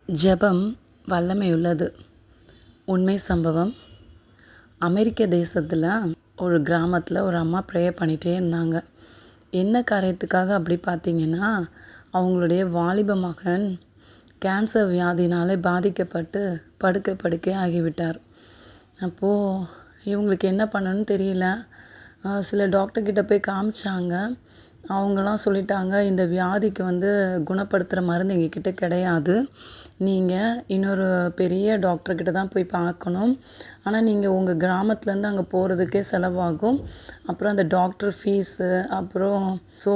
ஜெபம் வல்லமையுள்ளது. உண்மை சம்பவம். அமெரிக்க தேசத்தில் ஒரு கிராமத்தில் ஒரு அம்மா ப்ரேயர் பண்ணிகிட்டே இருந்தாங்க. என்ன காரியத்துக்காக அப்படி பார்த்தீங்கன்னா, அவங்களுடைய வாலிப மகன் கேன்சர் வியாதினால் பாதிக்கப்பட்டு படுக்கை ஆகிவிட்டார். அப்போது இவங்களுக்கு என்ன பண்ணணும்னு தெரியல. சில டாக்டர்கிட்ட போய் காமிச்சாங்க. அவங்களாம் சொல்லிட்டாங்க, இந்த வியாதிக்கு குணப்படுத்துகிற மருந்து எங்ககிட்ட கிடையாது. நீங்கள் இன்னொரு பெரிய டாக்டர்கிட்ட தான் போய் பார்க்கணும். ஆனால் நீங்கள் உங்கள் கிராமத்துலேருந்து அங்கே போகிறதுக்கே செலவாகும். அப்புறம் அந்த டாக்டர் ஃபீஸு ஸோ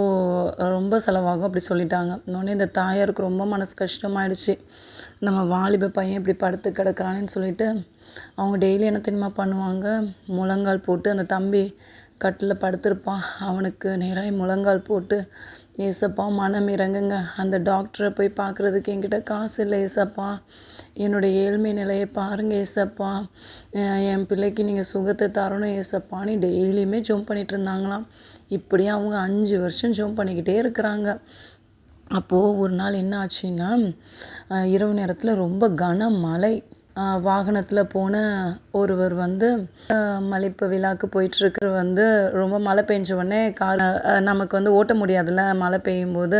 ரொம்ப செலவாகும் அப்படி சொல்லிட்டாங்க. இன்னொன்று இந்த தாயாருக்கு ரொம்ப மனசு கஷ்டமாயிடுச்சு. நம்ம வாலிப பையன் இப்படி படுத்து கிடக்குறானேன்னு சொல்லிட்டு அவங்க டெய்லி என்ன தெரியுமா பண்ணுவாங்க, முழங்கால் போட்டு அந்த தம்பி கட்டில் படுத்திருப்பான், அவனுக்கு நேராக முழங்கால் போட்டு, ஏசப்பா மனம் இறங்குங்க, அந்த டாக்டரை போய் பார்க்குறதுக்கு என்கிட்ட காசு இல்லை ஏசப்பா, என்னுடைய ஏழ்மை நிலையை பாருங்கள் ஏசப்பா, என் பிள்ளைக்கு நீங்கள் சுகத்தை தரணும் ஏசப்பான்னு டெய்லியுமே ஜோம் பண்ணிகிட்டு இருந்தாங்களாம். இப்படியே அவங்க 5 வருஷம் ஜோம் பண்ணிக்கிட்டே இருக்கிறாங்க. அப்போது ஒரு நாள் என்ன ஆச்சுன்னா, இரவு நேரத்தில் ரொம்ப கனமழை. வாகனத்தில் போன ஒருவர் மலைப்பு விழாக்கு போயிட்டுருக்கிற ரொம்ப மழை பெஞ்ச உடனே கார் நமக்கு ஓட்ட முடியாதுல்ல மழை பெய்யும்போது.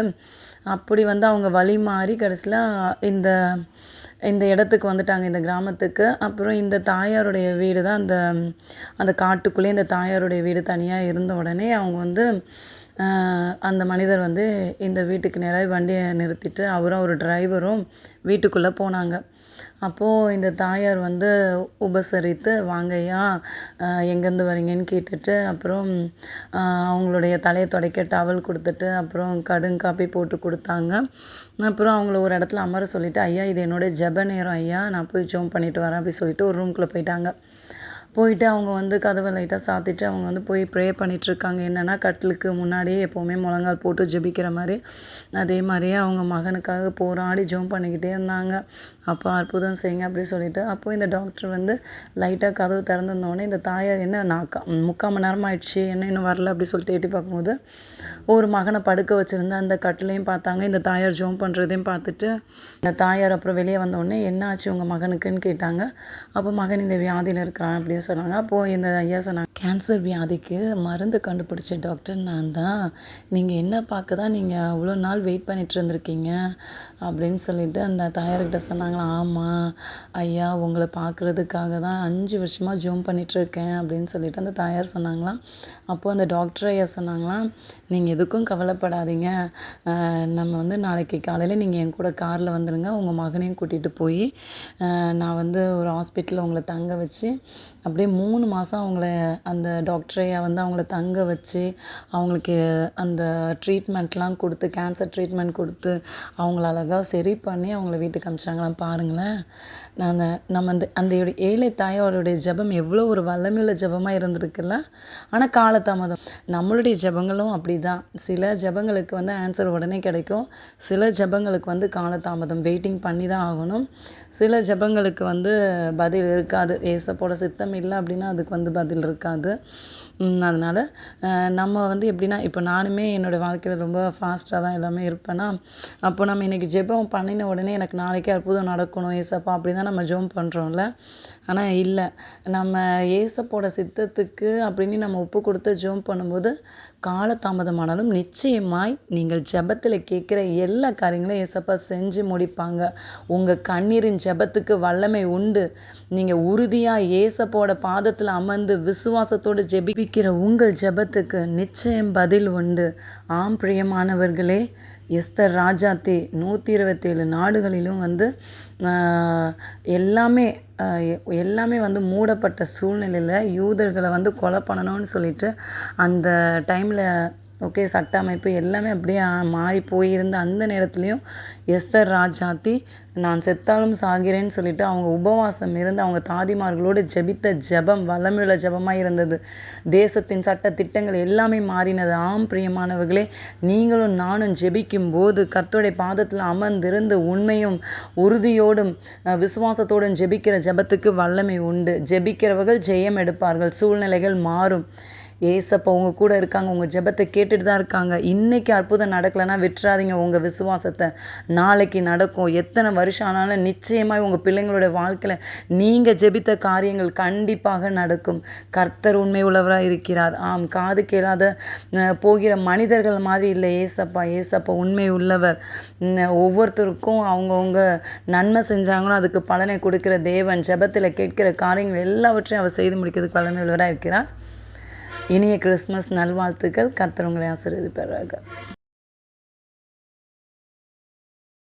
அப்படி அவங்க வழி மாறி கடைசியில் இந்த இந்த இடத்துக்கு வந்துட்டாங்க, இந்த கிராமத்துக்கு. அப்புறம் இந்த தாயாருடைய வீடு தான் அந்த காட்டுக்குள்ளே இந்த தாயாருடைய வீடு தனியாக இருந்த உடனே அவங்க அந்த மனிதர் இந்த வீட்டுக்கு நேராக வண்டியை நிறுத்திட்டு அவரும் ஒரு டிரைவரும் வீட்டுக்குள்ளே போனாங்க. அப்போது இந்த தாயார் உபசரித்து, வாங்கய்யா எங்கேருந்து வரீங்கன்னு கேட்டுட்டு, அப்புறம் அவங்களுடைய தலையை துடைக்க டவல் கொடுத்துட்டு, அப்புறம் கடுங்காப்பி போட்டு கொடுத்தாங்க. அப்புறம் அவங்கள ஒரு இடத்துல அமர சொல்லிவிட்டு, ஐயா இது என்னோடய ஜெப நேரம் ஐயா, நான் போய் ஜோம் பண்ணிட்டு வரேன் அப்படி சொல்லிட்டு ஒரு ரூம்குள்ளே போயிட்டாங்க. போயிட்டு அவங்க கதவை லைட்டாக சாத்திட்டு அவங்க போய் ப்ரே பண்ணிகிட்ருக்காங்க. என்னென்னா, கட்டிலுக்கு முன்னாடியே எப்போவுமே முழங்கால் போட்டு ஜெபிக்கிற மாதிரி, அதே மாதிரியே அவங்க மகனுக்காக போராடி ஜோம் பண்ணிக்கிட்டே இருந்தாங்க. அப்போ அற்புதம் செய்யுங்க அப்படி சொல்லிட்டு, அப்போது இந்த டாக்டர் லைட்டாக கதவு திறந்துருந்தோடனே இந்த தாயார் என்ன 3/4 மணி நேரம் ஆயிடுச்சு, என்ன இன்னும் வரல அப்படி சொல்லிட்டு எட்டி பார்க்கும்போது ஒரு மகனை படுக்க வச்சுருந்த அந்த கட்டிலையும் பார்த்தாங்க. இந்த தாயார் ஜோம் பண்ணுறதையும் பார்த்துட்டு இந்த தாயார் அப்புறம் வெளியே வந்தோடனே, என்ன ஆச்சு உங்கள் மகனுக்குன்னு கேட்டாங்க. அப்போ மகன் இந்த வியாதியில் இருக்கிறான் அப்படின்னு சொன்னாங்க. அப்போது இந்த ஐயா சொன்னாங்க, கேன்சர் வியாதிக்கு மருந்து கண்டுபிடிச்ச டாக்டர் நான் தான், நீங்கள் என்ன பார்க்க தான் நீங்கள் அவ்வளோ நாள் வெயிட் பண்ணிட்டு இருந்திருக்கீங்க அப்படின்னு சொல்லிட்டு அந்த தாயார்கிட்ட சொன்னாங்களாம். ஆமாம் ஐயா, உங்களை பார்க்குறதுக்காக தான் 5 வருஷமாக ஜோம் பண்ணிகிட்ருக்கேன் அப்படின்னு சொல்லிட்டு அந்த தாயார் சொன்னாங்களாம். அப்போது அந்த டாக்டர் ஐயா சொன்னாங்களாம், நீங்கள் எதுக்கும் கவலைப்படாதீங்க, நம்ம நாளைக்கு காலையில் நீங்கள் என் கூட காரில் வந்துடுங்க, உங்கள் மகனையும் கூட்டிகிட்டு போய் நான் ஒரு ஹாஸ்பிட்டலில் உங்களை தங்க வச்சு அப்படியே 3 மாதம் அவங்கள அந்த டாக்டரையா அவங்கள தங்க வச்சு அவங்களுக்கு அந்த ட்ரீட்மெண்ட்லாம் கொடுத்து, கேன்சர் ட்ரீட்மெண்ட் கொடுத்து அவங்கள அழகாக சரி பண்ணி அவங்கள வீட்டுக்கு அனுப்பிச்சாங்களாம். பாருங்களேன், நம்ம அந்த ஏழை தாயாருடைய ஜெபம் எவ்வளோ ஒரு வல்லமையுள்ள ஜெபமாக இருந்திருக்குல்ல. ஆனால் காலதாமதம். நம்மளுடைய ஜெபங்களும் அப்படி தான். சில ஜெபங்களுக்கு ஆன்சர் உடனே கிடைக்கும், சில ஜெபங்களுக்கு காலதாமதம், வெயிட்டிங் பண்ணி தான் ஆகணும். சில ஜெபங்களுக்கு பதில் இருக்காது. ஏசப்போட சித்தம் இல்லை அப்படின்னா அதுக்கு பதில் இருக்காது. அதனால் நம்ம எப்படின்னா, இப்போ நானுமே என்னோடய வாழ்க்கையில் ரொம்ப ஃபாஸ்ட்டாக தான் எல்லாமே இருப்பேன்னா, அப்போ நம்ம இன்றைக்கி ஜெபம் பண்ணின உடனே எனக்கு நாளைக்கே அற்புதம் நடக்கணும் ஏசப்பா அப்படி தான் நம்ம ஜெபம் பண்ணுறோம்ல. ஆனால் இல்லை, நம்ம ஏசப்போட சித்தத்துக்கு அப்படின்னு நம்ம ஒப்பு கொடுத்து ஜெபம் பண்ணும்போது காலதாமதமானாலும் நிச்சயமாய் நீங்கள் ஜெபத்தில் கேட்குற எல்லா காரியங்களும் ஏசப்பா செஞ்சு முடிப்பாங்க. உங்கள் கண்ணீரின் ஜெபத்துக்கு வல்லமை உண்டு. நீங்கள் உறுதியாக ஏசப்போட பாதத்தில் அமர்ந்து விசுவாசத்தோடு ஜெபிக்கிற உங்கள் ஜெபத்துக்கு நிச்சயம் பதில் உண்டு. ஆம் பிரியமானவர்களே, எஸ்தர் ராஜாத்தி 127 நாடுகளிலும் எல்லாமே மூடப்பட்ட சூழ்நிலையில் யூதர்களை கொலை பண்ணணும்னு சொல்லிட்டு அந்த டைமில் சட்ட அமைப்பு எல்லாமே அப்படியே மாறி போயிருந்த அந்த நேரத்துலையும் எஸ்தர் ராஜாத்தி நான் செத்தாலும் சாகிறேன்னு சொல்லிட்டு அவங்க உபவாசம் இருந்து அவங்க தாதிமார்களோடு ஜெபித்த ஜெபம் வல்லமையுள்ள ஜெபமாக இருந்தது. தேசத்தின் சட்ட திட்டங்கள் எல்லாமே மாறினது. ஆம் பிரியமானவர்களே, நீங்களும் நானும் ஜெபிக்கும் போது கர்த்தருடைய பாதத்தில் அமர்ந்திருந்து உண்மையும் உறுதியோடும் விசுவாசத்தோடும் ஜெபிக்கிற ஜெபத்துக்கு வல்லமை உண்டு. ஜெபிக்கிறவர்கள் ஜெயம் எடுப்பார்கள். சூழ்நிலைகள் மாறும். ஏசப்பா உங்கள் கூட இருக்காங்க, உங்கள் ஜெபத்தை கேட்டுட்டு தான் இருக்காங்க. இன்றைக்கி அற்புதம் நடக்கலைன்னா விட்டுறாதீங்க உங்கள் விசுவாசத்தை. நாளைக்கு நடக்கும். எத்தனை வருஷம் ஆனாலும் நிச்சயமாக உங்கள் பிள்ளைங்களோட வாழ்க்கையில் நீங்கள் ஜெபித்த காரியங்கள் கண்டிப்பாக நடக்கும். கர்த்தர் உண்மை உள்ளவராக இருக்கிறார். ஆம், காது கேளாத போகிற மனிதர்கள் மாதிரி இல்லை ஏசப்பா. ஏசப்பா உண்மை உள்ளவர். ஒவ்வொருத்தருக்கும் அவங்கவுங்க நன்மை செஞ்சாங்களோ அதுக்கு பலனை கொடுக்கிற தேவன். ஜெபத்தில் கேட்கிற காரியங்கள் எல்லாவற்றையும் அவர் செய்து முடிக்கிறதுக்கு வல்லமை உள்ளவராக இருக்கிறார். இனிய கிறிஸ்மஸ் நல்வாழ்த்துக்கள். கர்த்தர் உங்களை ஆசீர்வதிப்பாராக.